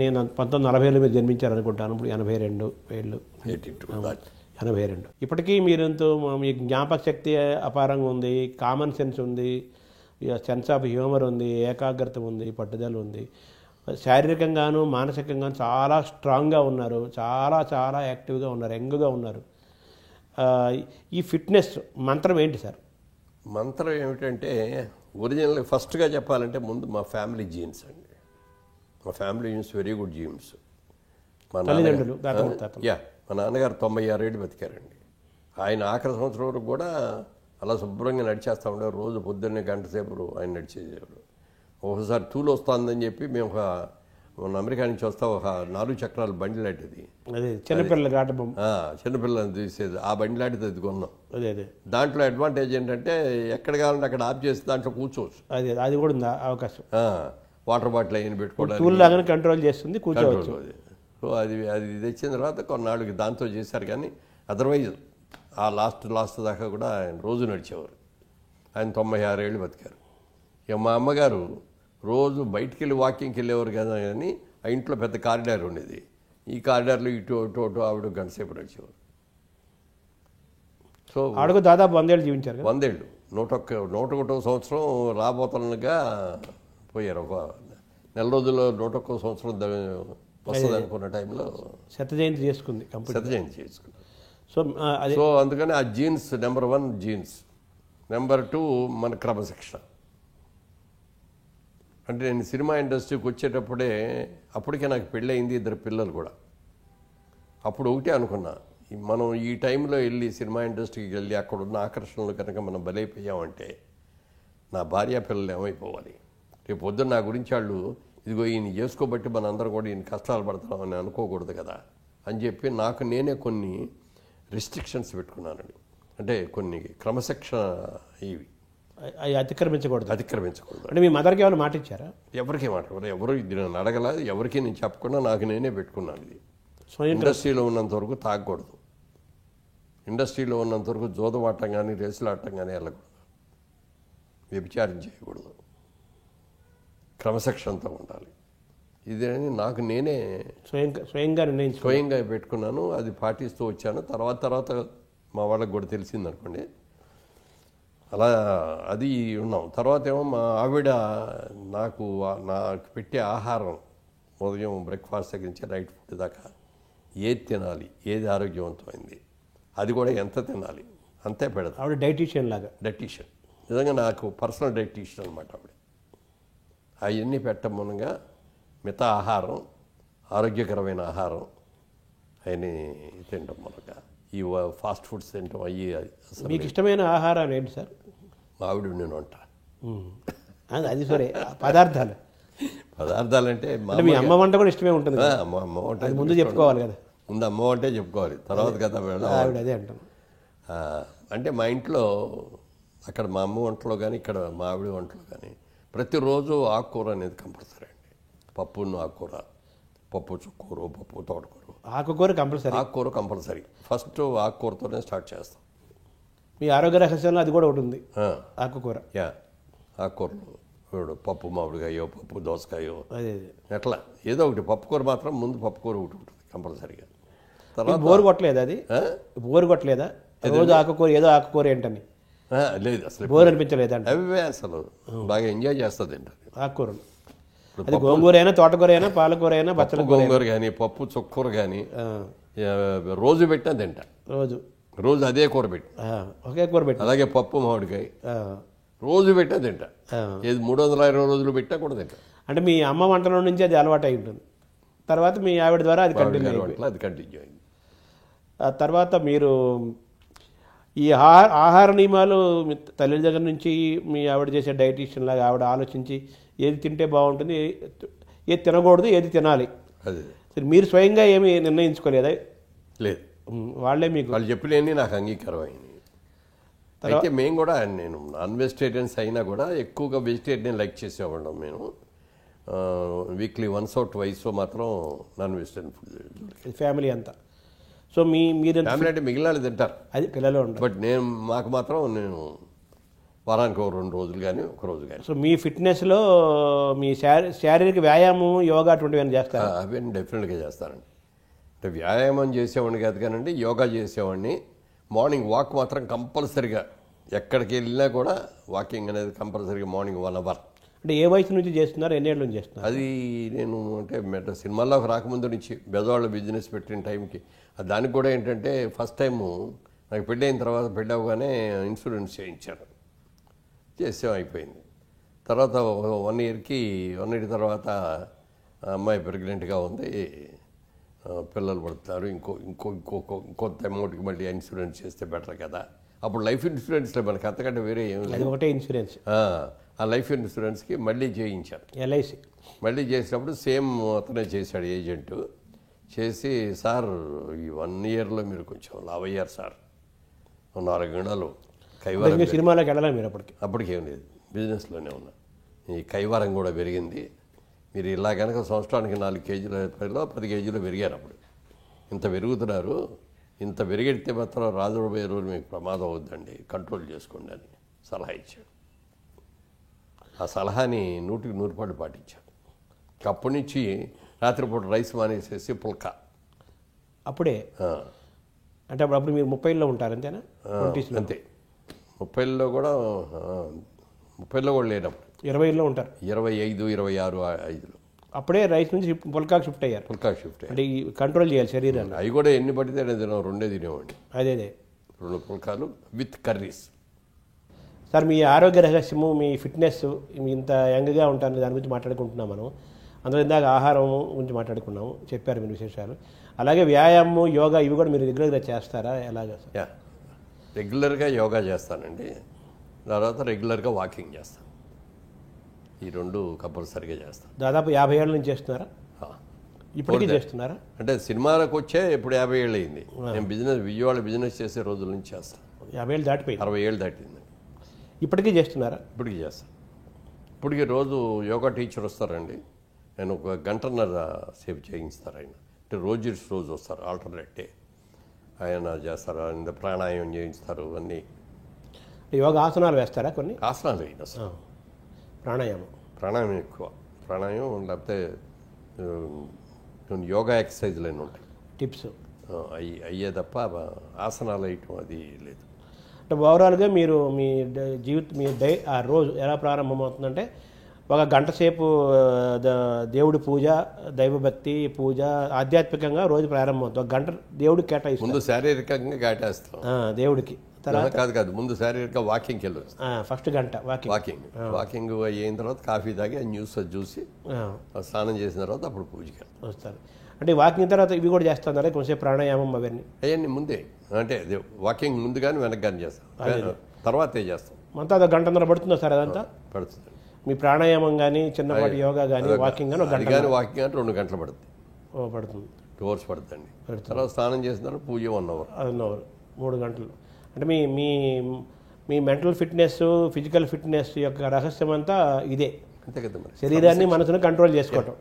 నేను 1940లో మీరు జన్మించారనుకుంటాను. ఇప్పుడు 82 ఏళ్ళు. 82. ఇప్పటికీ మీరంతో మీ జ్ఞాపక శక్తి అపారంగా ఉంది, కామన్ సెన్స్ ఉంది, సెన్స్ ఆఫ్ హ్యూమర్ ఉంది, ఏకాగ్రత ఉంది, పట్టుదల ఉంది. శారీరకంగాను మానసికంగాను చాలా స్ట్రాంగ్గా ఉన్నారు, చాలా చాలా యాక్టివ్గా ఉన్నారు, యంగ్గా ఉన్నారు. ఈ ఫిట్నెస్ మంత్రం ఏంటి సార్? మంత్రం ఏమిటంటే ఒరిజినల్ ఫస్ట్గా చెప్పాలంటే ముందు మా ఫ్యామిలీ జీన్స్ అండి. మా family genes very good jeans. మా నాన్నగారు 96 ఏళ్ళు బతికారండి. ఆయన ఆఖరి సంవత్సరం వరకు కూడా అలా శుభ్రంగా నడిచేస్తూ ఉండేవారు. రోజు పొద్దున్నే గంట సేపు ఆయన నడిచేసేవారు. ఒకసారి తూలు వస్తుందని చెప్పి మేము మన అమెరికా నుంచి వస్తా ఒక 4 చక్రాల బండి లాంటిది, చిన్నపిల్లలని తీసేది, ఆ బండి లాంటిది అది కొన్నాం. దాంట్లో అడ్వాంటేజ్ ఏంటంటే ఎక్కడ కావాలంటే అక్కడ ఆఫ్ చేసి దాంట్లో కూర్చోవచ్చు. అది కూడా ఉంది అవకాశం. వాటర్ బాటిల్ అయిన పెట్టుకోవడానికి కంట్రోల్ చేస్తుంది, కూర్చోవచ్చు. సో అది తెచ్చిన తర్వాత కొన్నాళ్ళకి దాంతో చేశారు. కానీ అదర్వైజ్ ఆ లాస్ట్ దాకా కూడా ఆయన రోజు నడిచేవారు. ఆయన 96 ఏళ్ళు బతికారు. ఇక మా అమ్మగారు రోజు బయటికి వెళ్ళి వాకింగ్కి వెళ్ళేవారు కదా, కానీ ఆ ఇంట్లో పెద్ద కారిడార్ ఉండేది. ఈ కారిడార్లో ఇటు ఆవిడ గంట సేపు నడిచేవారు. సో ఆవిడకు దాదాపు 100 ఏళ్ళు జీవించారు. 100 ఏళ్ళు, 101వ సంవత్సరం రాబోతుండగా పోయారు. ఒక నెల రోజుల్లో 101వ సంవత్సరం వస్తుంది అనుకున్న టైంలో శత జయంతి చేసుకుంది. సో అందుకని ఆ జీన్స్ నెంబర్ 1 జీన్స్. నెంబర్ 2 మన క్రమశిక్షణ. అంటే నేను సినిమా ఇండస్ట్రీకి వచ్చేటప్పుడే అప్పటికే నాకు పెళ్ళయింది, 2 పిల్లలు కూడా. అప్పుడు ఒకటే అనుకున్నా, మనం ఈ టైంలో వెళ్ళి సినిమా ఇండస్ట్రీకి వెళ్ళి అక్కడ ఉన్న ఆకర్షణలు కనుక మనం బలైపోయామంటే నా భార్య పిల్లలు ఏమైపోవాలి? రేపు పొద్దున్న నా గురించి వాళ్ళు ఇదిగో ఈయన చేసుకోబట్టి మన అందరం కూడా ఈయన కష్టాలు పడతామని అనుకోకూడదు కదా అని చెప్పి నాకు నేనే కొన్ని రిస్ట్రిక్షన్స్ పెట్టుకున్నానండి. అంటే కొన్ని క్రమశిక్షణ ఇవి అతిక్రమించకూడదు. అంటే మీ మదర్కి ఏమైనా మాట ఇచ్చారా? ఎవరికీ మాట ఎవరు ఇది నన్ను అడగలేదు, ఎవరికి నేను చెప్పకుండా నాకు నేనే పెట్టుకున్నాను. ఇది ఇండస్ట్రీలో ఉన్నంత వరకు తాగకూడదు, ఇండస్ట్రీలో ఉన్నంత వరకు జోదవాటం కానీ రేసులు ఆడటం కానీ వెళ్ళకూడదు, వ్యభిచారం చేయకూడదు, క్రమశిక్షణతో ఉండాలి. ఇదేని నాకు నేనే స్వయంగా పెట్టుకున్నాను. అది పాటిస్తూ వచ్చాను. తర్వాత మా వాళ్ళకి కూడా తెలిసింది అనుకోండి. అలా అది ఉన్నాం. తర్వాత ఏమో మా ఆవిడ నాకు పెట్టే ఆహారం ఉదయం బ్రేక్ఫాస్ట్ దగ్గర నుంచి నైట్ ఫుడ్ దాకా ఏది తినాలి, ఏది ఆరోగ్యవంతమైంది, అది కూడా ఎంత తినాలి అంతే పెడతాను. ఆవిడ డైటీషియన్ నిజంగా నాకు పర్సనల్ డైటీషియన్ అనమాట ఆవిడ. అవన్నీ పెట్టడం మూలంగా మిగతా ఆహారం, ఆరోగ్యకరమైన ఆహారం అవన్నీ తినడం మూలంగా ఈ ఫాస్ట్ ఫుడ్స్ తినడం అయ్యి. మీకు ఇష్టమైన ఆహారాలు ఏంటి సార్? మావిడి నేను వంట. అది సరే, పదార్థాలు అంటే మీ అమ్మ వంట కూడా ఇష్టమే ఉంటుంది. అమ్మ వంట ముందు చెప్పుకోవాలి కదా, ముందు అమ్మ వంటే చెప్పుకోవాలి, తర్వాత కదా ఆవిడ అదే అంటాను. అంటే మా ఇంట్లో అక్కడ మా అమ్మ వంటలో కానీ ఇక్కడ మా ఆవిడ వంటలో కానీ ప్రతిరోజు ఆకుకూర అనేది కంపల్సరీ అండి. పప్పును ఆకుకూర, పప్పు చుక్కూర, పప్పు తోటకూర, ఆకుకూర కంపల్సరీ. ఫస్ట్ ఆకుకూరతోనే స్టార్ట్ చేస్తాం. మీ ఆరోగ్య రహస్యంలో అది కూడా ఉంటుంది, ఆకుకూర. ఆకుకూరలు పప్పు మామిడికాయో, పప్పు దోసకాయో, ఎట్లా ఏదో ఒకటి. పప్పుకూర మాత్రం ముందు పప్పుకూర ఒకటి ఉంటుంది కంపల్సరీగా. తర్వాత బోరు కొట్టలేదు, అది బోరు కొట్టలేదా రోజు ఆకుకూర ఏదో ఆకుకూర ఏంటని? లేదు, అసలు బోర్ అనిపించలేదండి. అవే అసలు బాగా ఎంజాయ్ చేస్తుంది ఆకుకూరలు. గోంగూర అయినా, తోటకూర అయినా, పాలకూర అయినా, బచ్చల గోంగూర కానీ, పప్పు చుక్కూర కానీ రోజు పెట్టినా తింటా. రోజు అదే కూర పెట్టి, ఒకే కూర పెట్టి, అలాగే పప్పు మామిడికాయ రోజు పెట్టా తింటా. ఏది 320 రోజులు పెట్టా కూడా తింటా. అంటే మీ అమ్మ వంటలో నుంచి అది అలవాటు అయి ఉంటుంది. తర్వాత మీ ఆవిడ ద్వారా అది కంటిన్యూ అయింది. ఆ తర్వాత మీరు ఈ ఆహార నియమాలు మీ తల్లి దగ్గర నుంచి మీ ఆవిడ చేసే డైటీషియన్ లాగా ఆవిడ ఆలోచించి ఏది తింటే బాగుంటుంది, ఏది తినకూడదు, ఏది తినాలి, మీరు స్వయంగా ఏమి నిర్ణయించుకోలేదా? లేదు, వాళ్ళు చెప్పినవి నాకు అంగీకారం అయింది. అయితే మేము కూడా, నేను నాన్ వెజిటేరియన్స్ అయినా కూడా ఎక్కువగా వెజిటేరియన్ లైక్ చేసేవాళ్ళం. మేము వీక్లీ వన్స్ ఆర్ ట్వైస్ మాత్రం నాన్ వెజిటేరియన్ ఫుడ్, ఫ్యామిలీ అంతా. సో మీరు ఫ్యామిలీ అంటే మిగిలిన తింటారు, అది పిల్లలు ఉంటారు. బట్ మాకు మాత్రం నేను వారానికి ఒక 2 రోజులు కానీ ఒక రోజు కానీ. సో మీ ఫిట్నెస్లో మీ శారీరక వ్యాయామం యోగా అటువంటివి ఏమైనా చేస్తారా? అవన్నీ డెఫినెట్గా చేస్తానండి. అంటే వ్యాయామం చేసేవాడిని కాదు కానండి, యోగా చేసేవాడిని. మార్నింగ్ వాక్ మాత్రం కంపల్సరిగా ఎక్కడికి వెళ్ళినా కూడా వాకింగ్ అనేది కంపల్సరీగా మార్నింగ్ 1 అవర్. అంటే ఏ వయసు నుంచి చేస్తున్నారు, ఎన్ని ఏళ్ళ నుంచి చేస్తున్నారు? అది నేను అంటే సినిమాల్లోకి రాకముందు నుంచి బెజవాళ్ళ బిజినెస్ పెట్టిన టైంకి దానికి కూడా ఏంటంటే ఫస్ట్ టైము నాకు పెళ్ళి అయిన తర్వాత పెళ్ళి అవగానే ఇన్సూరెన్స్ చేయించారు. చేసాం, అయిపోయింది. తర్వాత 1 ఇయర్ తర్వాత అమ్మాయి ప్రెగ్నెంట్గా ఉంది, పిల్లలు పడుతున్నారు, ఇంకొంత అమౌంట్కి మళ్ళీ ఇన్సూరెన్స్ చేస్తే బెటర్ కదా. అప్పుడు లైఫ్ ఇన్సూరెన్స్లో మనకి అంతకంటే వేరే ఏం లేదు, ఒకటే ఇన్సూరెన్స్. ఆ లైఫ్ ఇన్సూరెన్స్కి మళ్ళీ చేయించారు. ఎల్ఐసి మళ్ళీ చేసినప్పుడు సేమ్ అతనే చేశాడు ఏజెంటు. చేసి సార్ ఈ 1 ఇయర్లో మీరు కొంచెం లావ్ అయ్యారు సార్, 4 గంటలు కైవారం. సినిమాలోకి వెళ్ళాలి మీరు అప్పటికేం లేదు, బిజినెస్లోనే ఉన్నా. ఈ కైవారం కూడా పెరిగింది. మీరు ఇలా కనుక సంవత్సరానికి 4 కేజీల 10 కేజీలు పెరిగారు. అప్పుడు ఇంత పెరుగుతున్నారు, ఇంత పెరిగితే మాత్రం రాజుబోయే రోజు మీకు ప్రమాదం అవుద్దండి, కంట్రోల్ చేసుకోండి అని సలహా ఇచ్చాడు. ఆ సలహాని 100కి 100 పాటించాడు. అప్పటి నుంచి రాత్రిపూట రైస్ మానేసేసి పుల్కా. అప్పుడే అంటే అప్పుడు మీరు 30లో ఉంటారు అంతేనా? అంతే, 30లో కూడా 30లో కూడా లేనప్పుడు 20లో ఉంటారు. 25, 26, 5లో అప్పుడే రైస్ నుంచి పుల్కాకి షిఫ్ట్ అయ్యారు. పుల్కాకి షిఫ్ట్ అంటే ఈ కంట్రోల్ చేయాలి శరీరాన్ని. అవి కూడా ఎన్ని పడితే తిన్నాం, 2 తినేవాడిని. అదే 2 పుల్కాలు విత్ కర్రీస్. సార్ మీ ఆరోగ్య రహస్యము, మీ ఫిట్నెస్, మీ ఇంత యంగ్గా ఉంటారు దాని గురించి మాట్లాడుకుంటున్నాం మనం. అందులో ఇందాక ఆహారం గురించి మాట్లాడుకున్నాము, చెప్పారు మీరు విశేషాలు. అలాగే వ్యాయామం, యోగా ఇవి కూడా మీరు రెగ్యులర్గా చేస్తారా, ఎలాగా సార్? రెగ్యులర్గా యోగా చేస్తానండి, తర్వాత రెగ్యులర్గా వాకింగ్ చేస్తాను. ఈ 2 కంపల్సరీగా చేస్తాను. దాదాపు 50 ఏళ్ళ నుంచి చేస్తున్నారా? ఇప్పటికీ చేస్తున్నారా? అంటే సినిమాలకు వచ్చే ఇప్పుడు 50 ఏళ్ళు అయింది. నేను విజయవాడ బిజినెస్ చేసే రోజుల నుంచి చేస్తాను. 50 ఏళ్ళు దాటిపోయింది. 60 ఏళ్ళు దాటింది. ఇప్పటికీ చేస్తున్నారా? ఇప్పటికీ చేస్తాను. ఇప్పటికీ రోజు యోగా టీచర్ వస్తారండి, నేను 1 గంటన్నర సేపు చేయిస్తారు ఆయన. అంటే రోజు వస్తారు, ఆల్టర్నేట్ డే ఆయన చేస్తారు. ఆయన ప్రాణాయామం చేయిస్తారు. అన్నీ యోగా ఆసనాలు వేస్తారా? కొన్ని ఆసనాలు అయినా సార్, ప్రాణాయామం ఎక్కువ. ప్రాణాయామం లేకపోతే యోగా ఎక్సర్సైజ్లు అన్నీ ఉంటాయి, టిప్స్ అయ్యే తప్ప ఆసనాలు వేయటం అది లేదు. అంటే ఓవరాల్గా మీరు మీ ఆ రోజు ఎలా ప్రారంభమవుతుందంటే 1 గంట సేపు దేవుడి పూజ, దైవభక్తి పూజ, ఆధ్యాత్మికంగా రోజు ప్రారంభమవుతుంది. 1 గంట దేవుడికి కేటాయిస్తాం. ముందు శారీరకంగా కేటాయిస్తాం దేవుడికి. తర్వాత కాదు ముందు శారీరకంగా వాకింగ్కి వెళ్ళి ఫస్ట్ గంట వాకింగ్ అయిన తర్వాత కాఫీ తాగి ఆ న్యూస్ చూసి స్నానం చేసిన తర్వాత అప్పుడు పూజకి వస్తారు. అంటే వాకింగ్ తర్వాత ఇవి కూడా చేస్తున్నారు, కొంచెం ప్రాణాయామం అవన్నీ ముందే. అంటే వాకింగ్ ముందు కానీ వెనక్కి కానీ చేస్తాం, తర్వాతే చేస్తాం. అంతా 1 గంటన్నర పడుతుందా సార్? అదంతా పడుతుంది. మీ ప్రాణాయామం కానీ, చిన్నపాటి యోగా కానీ, వాకింగ్ కానీ 1 గంట, వాకింగ్ కానీ 2 గంటలు పడుతుంది. 2 అవర్స్ పడుతుందండి. తర్వాత స్నానం చేసిన తర్వాత పూజ 1 అవర్. 1 అవర్, 3 గంటలు. అంటే మీ మెంటల్ ఫిట్నెస్, ఫిజికల్ ఫిట్నెస్ యొక్క రహస్యం అంతా ఇదే, అంతే కదా మరి. శరీరాన్ని మనసును కంట్రోల్ చేసుకోవటం.